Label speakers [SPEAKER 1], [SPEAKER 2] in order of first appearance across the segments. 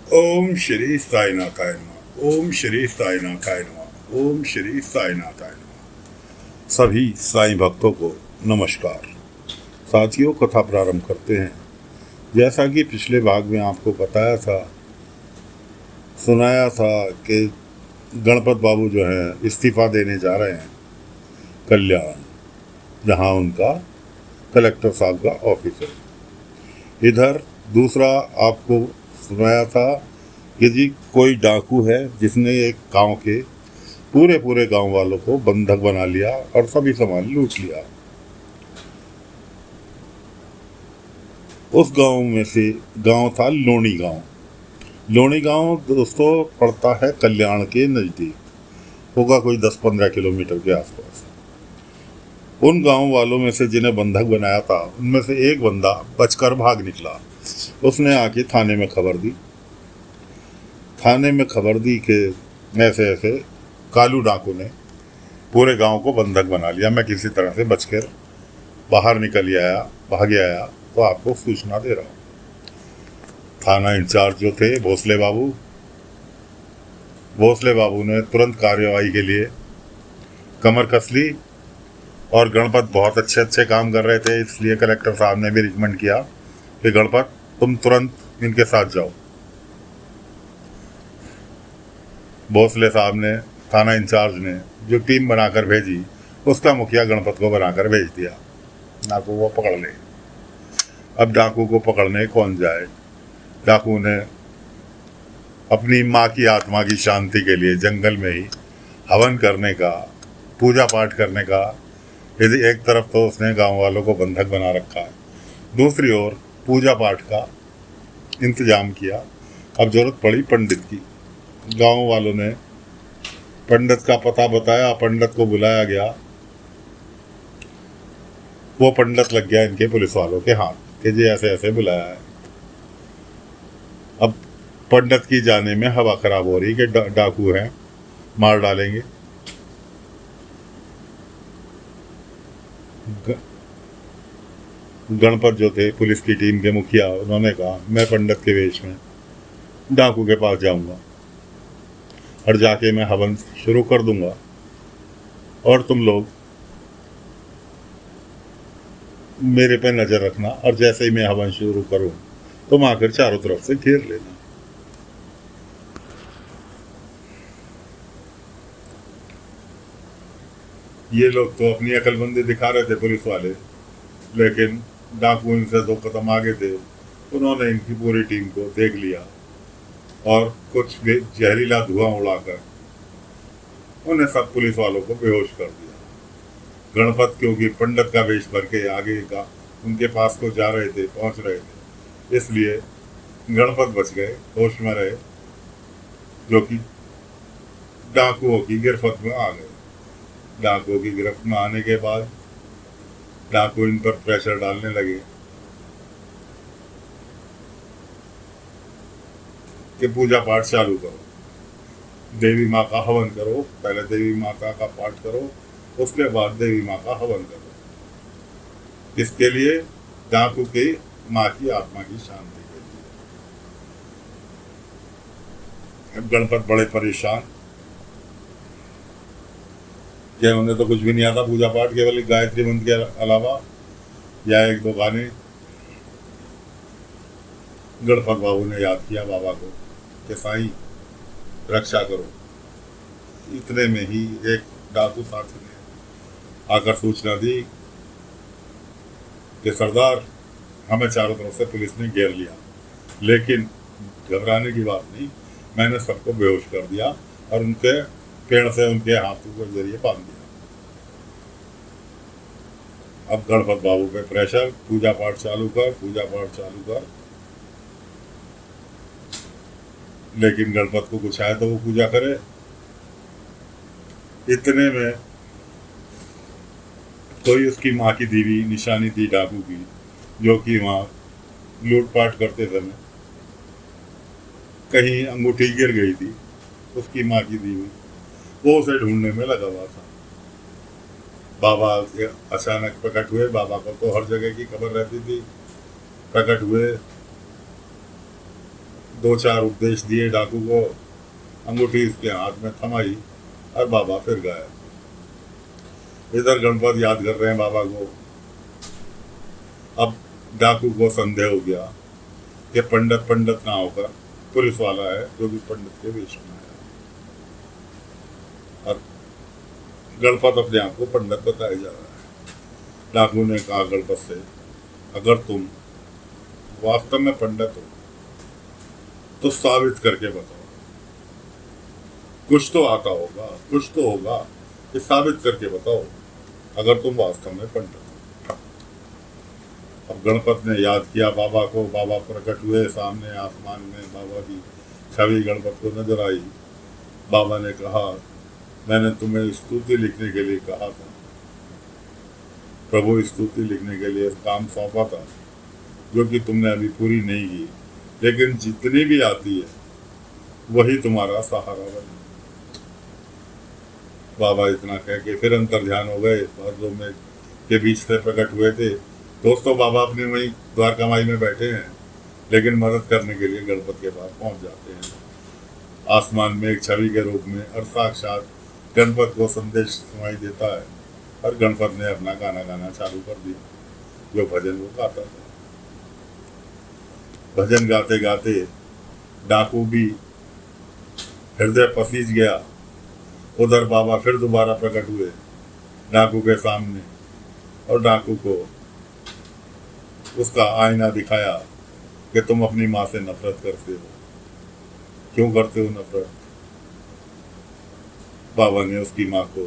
[SPEAKER 1] ओम श्री साईनाथाय नमः। ओम श्री साईनाथाय नमः। ओम श्री साईनाथाय नमः। सभी साईं भक्तों को नमस्कार। साथियों, कथा प्रारंभ करते हैं। जैसा कि पिछले भाग में आपको बताया था, सुनाया था कि गणपत बाबू जो हैं इस्तीफा देने जा रहे हैं कल्याण, जहां उनका कलेक्टर साहब का ऑफिस है। इधर दूसरा आपको सुनाया था कि जी कोई डाकू है जिसने एक गांव के पूरे पूरे गांव वालों को बंधक बना लिया और सभी सामान लूट लिया। उस गांव में से गांव था लोणी गांव। लोणी गांव दोस्तों पड़ता है कल्याण के नज़दीक, होगा कोई 10-15 किलोमीटर के आसपास। उन गांव वालों में से जिन्हें बंधक बनाया था, उनमें से एक बंदा बचकर भाग निकला। उसने आके थाने में खबर दी। थाने में खबर दी कि ऐसे ऐसे कालू डाकू ने पूरे गांव को बंधक बना लिया, मैं किसी तरह से बचकर बाहर निकल आया, भागे आया, तो आपको सूचना दे रहा हूँ। थाना इंचार्ज जो थे भोसले बाबू ने तुरंत कार्यवाही के लिए कमर कस ली। और गणपत बहुत अच्छे अच्छे काम कर रहे थे, इसलिए कलेक्टर साहब ने भी रिकमेंड किया कि गणपत तुम तुरंत इनके साथ जाओ। भोसले साहब ने, थाना इंचार्ज ने जो टीम बनाकर भेजी, उसका मुखिया गणपत को बनाकर भेज दिया, डाकू को पकड़ ले। अब डाकू को पकड़ने कौन जाए? डाकू ने अपनी माँ की आत्मा की शांति के लिए जंगल में ही हवन करने का, पूजा पाठ करने का, यदि एक तरफ तो उसने गांव वालों को बंधक बना रखा है, दूसरी ओर पूजा पाठ का इंतजाम किया। अब जरूरत पड़ी पंडित की। गांव वालों ने पंडित का पता बताया, पंडित को बुलाया गया। वो पंडित लग गया इनके पुलिस वालों के हाथ कि जी ऐसे ऐसे बुलाया है। अब पंडित की जाने में हवा खराब हो रही कि डाकू हैं, मार डालेंगे। गणपत जो थे पुलिस की टीम के मुखिया, उन्होंने कहा मैं पंडित के वेश में डाकू के पास जाऊंगा और जाके मैं हवन शुरू कर दूंगा, और तुम लोग मेरे पे नजर रखना, और जैसे ही मैं हवन शुरू करूं तुम आकर चारों तरफ से घेर लेना। ये लोग तो अपनी अकलमंदी दिखा रहे थे पुलिस वाले, लेकिन डाकू इनसे 2 कदम आगे थे। उन्होंने इनकी पूरी टीम को देख लिया और कुछ जहरीला धुआं उड़ाकर उन्हें सब पुलिस वालों को बेहोश कर दिया। गणपत क्योंकि पंडित का वेश भर के आगे का उनके पास को जा रहे थे, पहुंच रहे थे, इसलिए गणपत बच गए, होश में रहे, जो कि डाकुओं की गिरफ्त में आ गए। डाकुओं की गिरफ्त में आने के बाद डाकू इन पर प्रेशर डालने लगे कि पूजा पाठ चालू करो, देवी माँ का हवन करो, पहले देवी माता का पाठ करो, उसके बाद देवी माँ का हवन करो। इसके लिए डाकू की माँ की आत्मा की शांति के लिए। अब गणपत बड़े परेशान कि उन्हें तो कुछ भी नहीं आता पूजा पाठ, केवल गायत्री मंत्र के अलावा या 1-2 गाने। गणपत बाबू ने याद किया बाबा को कि साईं रक्षा करो। इतने में ही एक डाकू साथी ने आकर सूचना दी कि सरदार, हमें चारों तरफ से पुलिस ने घेर लिया, लेकिन घबराने की बात नहीं, मैंने सबको बेहोश कर दिया और उनके पेड़ से उनके हाथों के जरिए बांध दिया। अब गणपत बाबू पे प्रेशर, पूजा पाठ चालू कर, पूजा पाठ चालू कर। लेकिन गणपत को कुछ आए तो वो पूजा करे। इतने में कोई उसकी माँ की दीवी निशानी थी डाकू की, जो कि वहाँ लूटपाट करते समय कहीं अंगूठी गिर गई थी, उसकी माँ की दीवी, वो उसे ढूंढने में लगा हुआ था। बाबा अचानक प्रकट हुए। बाबा को तो हर जगह की खबर रहती थी। प्रकट हुए, दो चार उपदेश दिए डाकू को, अंगूठी इसके हाथ में थमाई और बाबा फिर गए। इधर गणपत याद कर रहे हैं बाबा को। अब डाकू को संदेह हो गया कि पंडित ना होकर पुलिस वाला है जो भी पंडित के वेश में आया, और गणपत अपने आप को पंडित बताया जा रहा है। डाकू ने कहा गणपत से, अगर तुम वास्तव में पंडित हो तो साबित करके बताओ, कुछ तो आता होगा, कुछ तो होगा, ये साबित करके बताओ अगर तुम वास्तव में पंडित हो। अब गणपत ने याद किया बाबा को। बाबा प्रकट हुए सामने आसमान में, बाबा की छवि गणपत को नजर आई। बाबा ने कहा, मैंने तुम्हें स्तुति लिखने के लिए कहा था प्रभु, स्तुति लिखने के लिए काम सौंपा था जो कि तुमने अभी पूरी नहीं की, लेकिन जितनी भी आती है वही तुम्हारा सहारा बने। बाबा इतना कह के फिर अंतर ध्यान हो गए, बादलों में के बीच से प्रकट हुए थे। दोस्तों, बाबा अपनी वही द्वारकामाई में बैठे हैं, लेकिन मदद करने के लिए गणपत के पास पहुंच जाते हैं आसमान में एक छवि के रूप में, और साक्षात गणपत को संदेश सुनाई देता है। और गणपत ने अपना गाना गाना चालू कर दिया, जो भजन वो गाता था। भजन गाते गाते डाकू भी हृदय पसीज गया। उधर बाबा फिर दोबारा प्रकट हुए डाकू के सामने, और डाकू को उसका आईना दिखाया कि तुम अपनी माँ से नफरत करते हो। क्यों करते हो नफरत? बाबा ने उसकी माँ को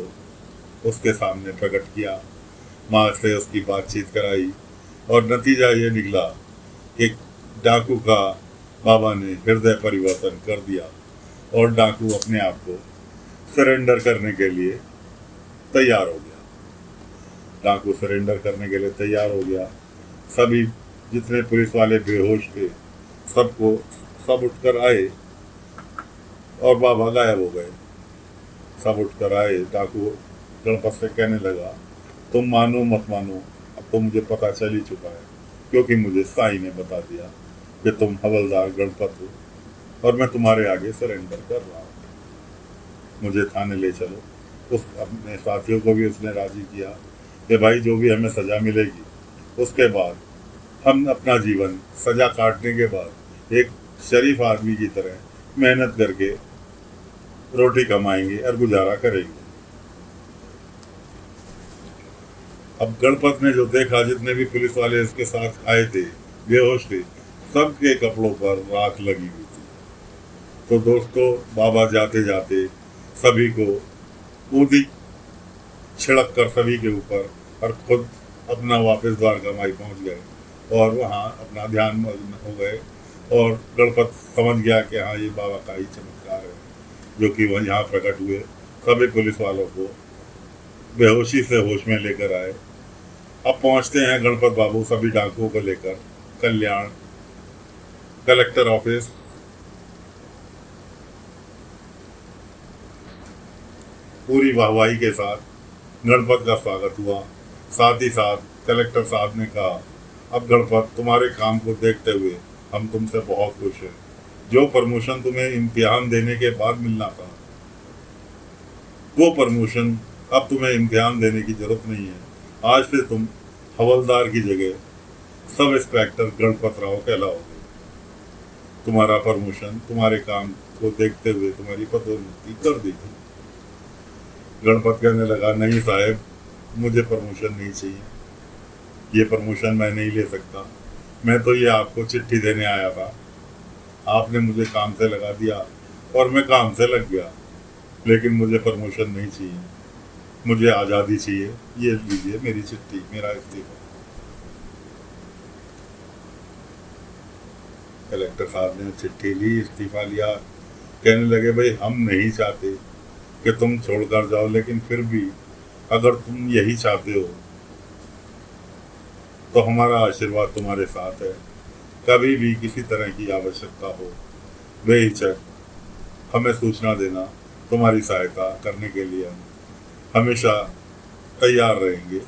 [SPEAKER 1] उसके सामने प्रकट किया, माँ से उसकी बातचीत कराई, और नतीजा ये निकला कि डाकू का बाबा ने हृदय परिवर्तन कर दिया और डाकू अपने आप को सरेंडर करने के लिए तैयार हो गया। डाकू सरेंडर करने के लिए तैयार हो गया। सभी जितने पुलिस वाले बेहोश थे सब उठकर आए और बाबा गायब हो गए। सब उठकर आए। डाकू गणपत से कहने लगा, तुम मानो मत मानो, अब तो मुझे पता चल ही चुका है, क्योंकि मुझे साईं ने बता दिया कि तुम हवलदार गणपत हो और मैं तुम्हारे आगे सरेंडर कर रहा हूँ, मुझे थाने ले चलो। उस अपने साथियों को भी उसने राजी किया कि भाई जो भी हमें सज़ा मिलेगी उसके बाद हम अपना जीवन सज़ा काटने के बाद एक शरीफ आदमी की तरह मेहनत करके रोटी कमाएंगे और गुजारा करेंगे। अब गणपत ने जो देखा, जितने भी पुलिस वाले इसके साथ आए थे बेहोश थे, सबके कपड़ों पर राख लगी हुई थी। तो दोस्तों, बाबा जाते जाते सभी को ऊदी छिड़क कर सभी के ऊपर, और खुद अपना वापस द्वारकामाई पहुंच गए और वहाँ अपना ध्यान मग्न हो गए। और गणपत समझ गया कि हाँ, ये बाबा का ही चमत्कार है जो कि वह यहाँ प्रकट हुए। सभी पुलिस वालों को बेहोशी से होश में लेकर आए। अब पहुँचते हैं गणपत बाबू सभी डाकुओं को लेकर कल्याण कलेक्टर ऑफिस। पूरी वाहवाही के साथ गणपत का स्वागत हुआ। साथ ही साथ कलेक्टर साहब ने कहा, अब गणपत, तुम्हारे काम को देखते हुए हम तुमसे बहुत खुश हैं। जो प्रमोशन तुम्हें इम्तिहान देने के बाद मिलना था, वो प्रमोशन अब तुम्हें इम्तिहान देने की जरूरत नहीं है। आज से तुम हवलदार की जगह सब इंस्पेक्टर गणपत राव कहलाओगे। तुम्हारा प्रमोशन तुम्हारे काम को देखते हुए तुम्हारी पदोन्नति कर दी गई। गणपत कहने लगा, नहीं साहब, मुझे प्रमोशन नहीं चाहिए, ये प्रमोशन मैं नहीं ले सकता। मैं तो ये आपको चिट्ठी देने आया था, आपने मुझे काम से लगा दिया और मैं काम से लग गया, लेकिन मुझे प्रमोशन नहीं चाहिए, मुझे आज़ादी चाहिए। ये लीजिए मेरी चिट्ठी, मेरा इस्तीफा। कलेक्टर साहब ने चिट्ठी ली, इस्तीफा लिया। कहने लगे, भाई हम नहीं चाहते कि तुम छोड़कर जाओ, लेकिन फिर भी अगर तुम यही चाहते हो तो हमारा आशीर्वाद तुम्हारे साथ है। कभी भी किसी तरह की आवश्यकता हो, बेहिचक हमें सूचना देना, तुम्हारी सहायता करने के लिए हम हमेशा तैयार रहेंगे।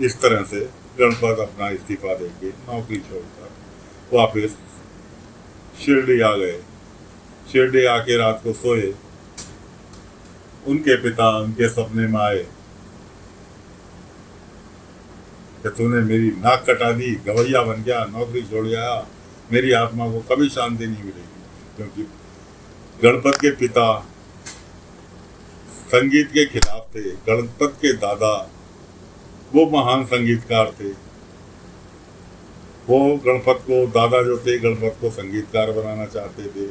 [SPEAKER 1] इस तरह से गणपत अपना इस्तीफा देके नौकरी छोड़कर वापस शिरडी आ गए। शिरडी आके रात को सोए। उनके पिता उनके सपने में आए कि तूने मेरी नाक कटा दी, गवैया बन गया, नौकरी छोड़ गया, मेरी आत्मा को कभी शांति नहीं मिलेगी। क्योंकि गणपत के पिता संगीत के खिलाफ थे। गणपत के दादा वो महान संगीतकार थे। वो गणपत को, दादा जो थे, गणपत को संगीतकार बनाना चाहते थे।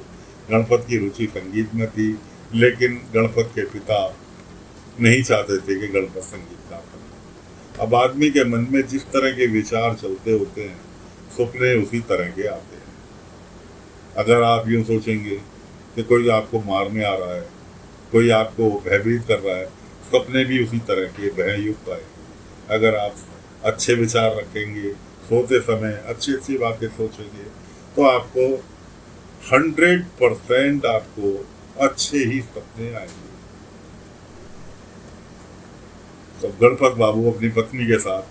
[SPEAKER 1] गणपत की रुचि संगीत में थी, लेकिन गणपत के पिता नहीं चाहते थे कि गणपत संगीतकार बने। अब आदमी के मन में जिस तरह के विचार चलते होते हैं, सपने उसी तरह के आते हैं। अगर आप यूँ सोचेंगे कि कोई आपको मारने आ रहा है, कोई आपको भयभीत कर रहा है, सपने भी उसी तरह के भययुक्त आएंगे। अगर आप अच्छे विचार रखेंगे, सोते समय अच्छी अच्छी बातें सोचेंगे, तो आपको 100% आपको अच्छे ही सपने आएंगे। तो गणपत बाबू अपनी पत्नी के साथ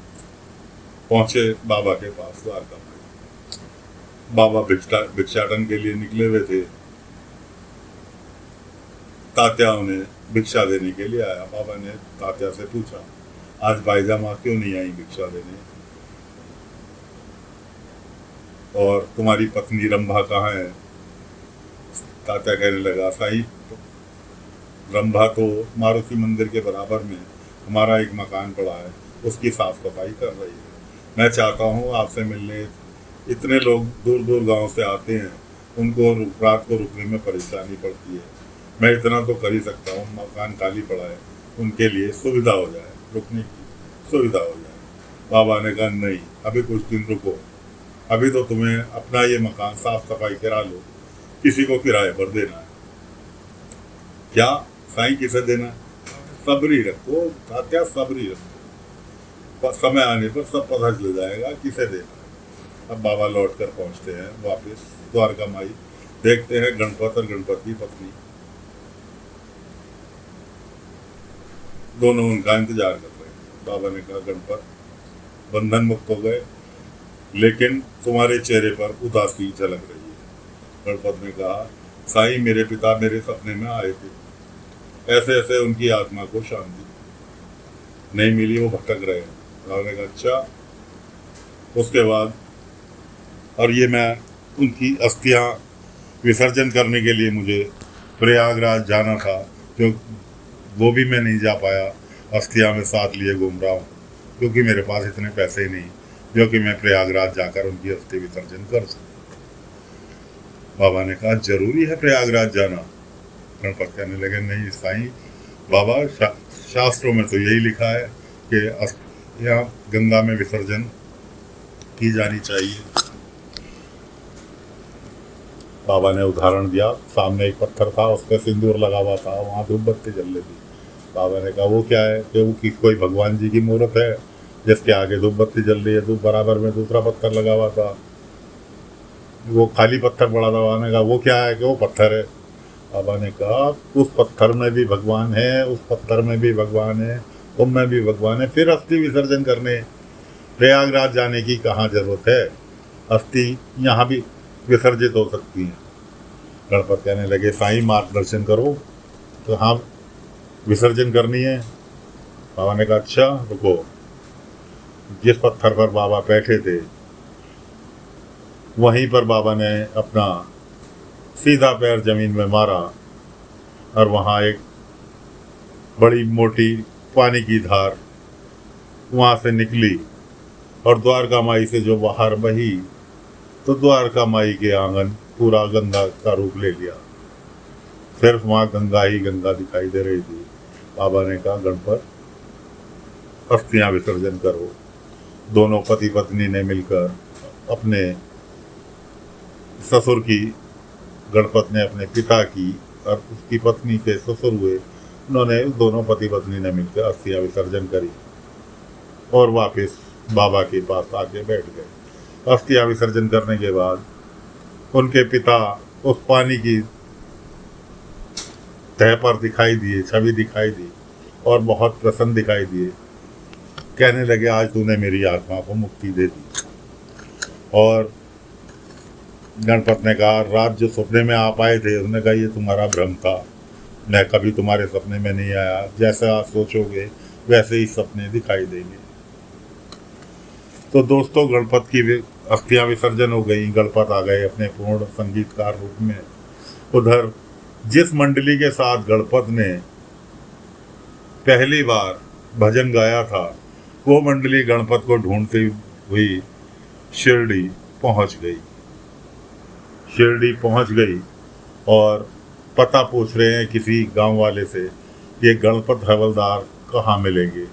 [SPEAKER 1] पहुंचे बाबा के पास, द्वारका में। बाबा भिक्षाटन के लिए निकले हुए थे। तात्या उन्हें भिक्षा देने के लिए आया। बाबा ने तात्या से पूछा, आज भाईजामा क्यों नहीं आई भिक्षा देने, और तुम्हारी पत्नी रंभा कहाँ है? तात्या कहने लगा, साईं, रंभा तो मारुति मंदिर के बराबर में हमारा एक मकान पड़ा है, उसकी साफ सफाई कर रही है। मैं चाहता हूँ आपसे मिलने। इतने लोग दूर दूर गांव से आते हैं, उनको रात को रुकने में परेशानी पड़ती है। मैं इतना तो कर ही सकता हूँ, मकान खाली पड़ा है, उनके लिए सुविधा हो जाए, रुकने की सुविधा हो जाए। बाबा ने कहा, नहीं, अभी कुछ दिन रुको, अभी तो तुम्हें अपना ये मकान साफ सफाई करा लो, किसी को किराए पर देना है। क्या साईं, किसे देना है? सबरी रखो तात्या, सबरी रखो, समय आने पर सब पता चल जाएगा किसे देना है। अब बाबा लौट कर पहुंचते हैं वापस द्वारका माई। देखते हैं गणपत और गणपत की पत्नी दोनों उनका इंतजार कर रहे हैं। बाबा ने कहा, गणपत, बंधन मुक्त हो गए, लेकिन तुम्हारे चेहरे पर उदासी झलक रही है। गणपत ने कहा, साईं, मेरे पिता मेरे सपने में आए थे, ऐसे ऐसे उनकी आत्मा को शांति नहीं मिली, वो भटक रहे हैं। बाबा ने कहा, अच्छा। उसके बाद, और ये मैं उनकी अस्थियां विसर्जन करने के लिए मुझे प्रयागराज जाना था, जो वो भी मैं नहीं जा पाया। अस्थियां में साथ लिए घूम रहा हूँ, क्योंकि मेरे पास इतने पैसे ही नहीं जो कि मैं प्रयागराज जाकर उनकी अस्थि विसर्जन कर सकूं। बाबा ने कहा, जरूरी है प्रयागराज जाना? गणपत कहने लगे, नहीं साईं, बाबा, शास्त्रों में तो यही लिखा है कि यहाँ गंगा में विसर्जन की जानी चाहिए। बाबा ने उदाहरण दिया। सामने एक पत्थर था, उस पर सिंदूर लगा हुआ था, वहाँ धूप बत्ती जल रही थी। बाबा ने कहा, वो क्या है? कि वो कोई भगवान जी की मूर्त है जिसके आगे धूप बत्ती जल रही है। धूप बराबर में दूसरा पत्थर लगा हुआ था, वो खाली पत्थर पड़ा था। बाबा ने कहा, वो क्या है? कि वो पत्थर है। बाबा ने कहा, उस पत्थर में भी भगवान है, उस पत्थर में भी भगवान है, तुम में भी भगवान है, फिर अस्थि विसर्जन करने प्रयागराज जाने की कहाँ जरूरत है? अस्थि यहाँ भी विसर्जित हो सकती है। गणपत कहने लगे, साईं, मार्गदर्शन करो। तो हाँ, विसर्जन करनी है। बाबा ने कहा, अच्छा रुको। जिस पत्थर पर बाबा बैठे थे, वहीं पर बाबा ने अपना सीधा पैर जमीन में मारा, और वहाँ एक बड़ी मोटी पानी की धार वहाँ से निकली, और द्वारका माई से जो बाहर बही, तो द्वारका माई के आंगन पूरा गंगा का रूप ले लिया। सिर्फ वहाँ गंगा ही गंगा दिखाई दे रही थी। बाबा ने कहा, गणपत, अस्थियां विसर्जन करो। दोनों पति पत्नी ने मिलकर अपने ससुर की, गणपत ने अपने पिता की, और उसकी पत्नी के ससुर हुए, उन्होंने दोनों पति पत्नी ने मिलकर अस्थियां विसर्जन करी और वापस बाबा के पास आके बैठ गए। अस्थियां विसर्जन करने के बाद उनके पिता उस पानी की तह पर दिखाई दिए, छवि दिखाई दी, और बहुत प्रसन्न दिखाई दिए। कहने लगे, आज तूने मेरी आत्मा को मुक्ति दे दी। और गणपत ने कहा, रात जो सपने में आप आए थे, उसने कहा ये तुम्हारा भ्रम था, मैं कभी तुम्हारे सपने में नहीं आया, जैसा आप सोचोगे वैसे ही सपने दिखाई देंगे। तो दोस्तों, गणपत की अस्थियां विसर्जन हो गई, गणपत आ गए अपने पूर्ण संगीतकार रूप में। उधर जिस मंडली के साथ गणपत ने पहली बार भजन गाया था, वो मंडली गणपत को ढूंढती हुई शिरडी पहुंच गई। शिरडी पहुंच गई और पता पूछ रहे हैं किसी गांव वाले से, ये गणपत हवलदार कहाँ मिलेंगे,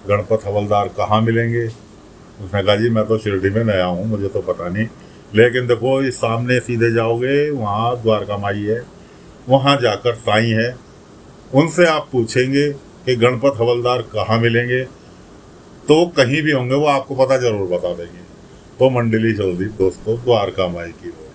[SPEAKER 1] गणपत हवलदार कहाँ मिलेंगे। उसने कहा, जी मैं तो शिरडी में नया हूँ, मुझे तो पता नहीं, लेकिन देखो इस सामने सीधे जाओगे, वहाँ द्वारका माई है, वहाँ जाकर साईं है, उनसे आप पूछेंगे कि गणपत हवलदार कहाँ मिलेंगे, तो कहीं भी होंगे वो आपको पता जरूर बता देंगे। तो मंडली चल दी दोस्तों द्वारका माई की ओर,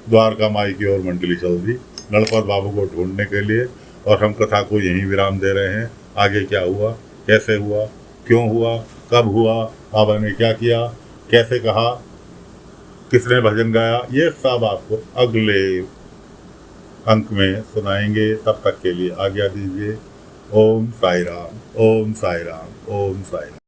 [SPEAKER 1] द्वारका माई की ओर मंडली चल दी गणपत बाबू को ढूंढने के लिए। और हम कथा को यहीं विराम दे रहे हैं। आगे क्या हुआ, कैसे हुआ, क्यों हुआ, कब हुआ, बाबा ने क्या किया, कैसे कहा, किसने भजन गाया, ये सब आपको अगले अंक में सुनाएंगे। तब तक के लिए आज्ञा दीजिए। ओम साई राम, ओम साई राम, ओम साई राम।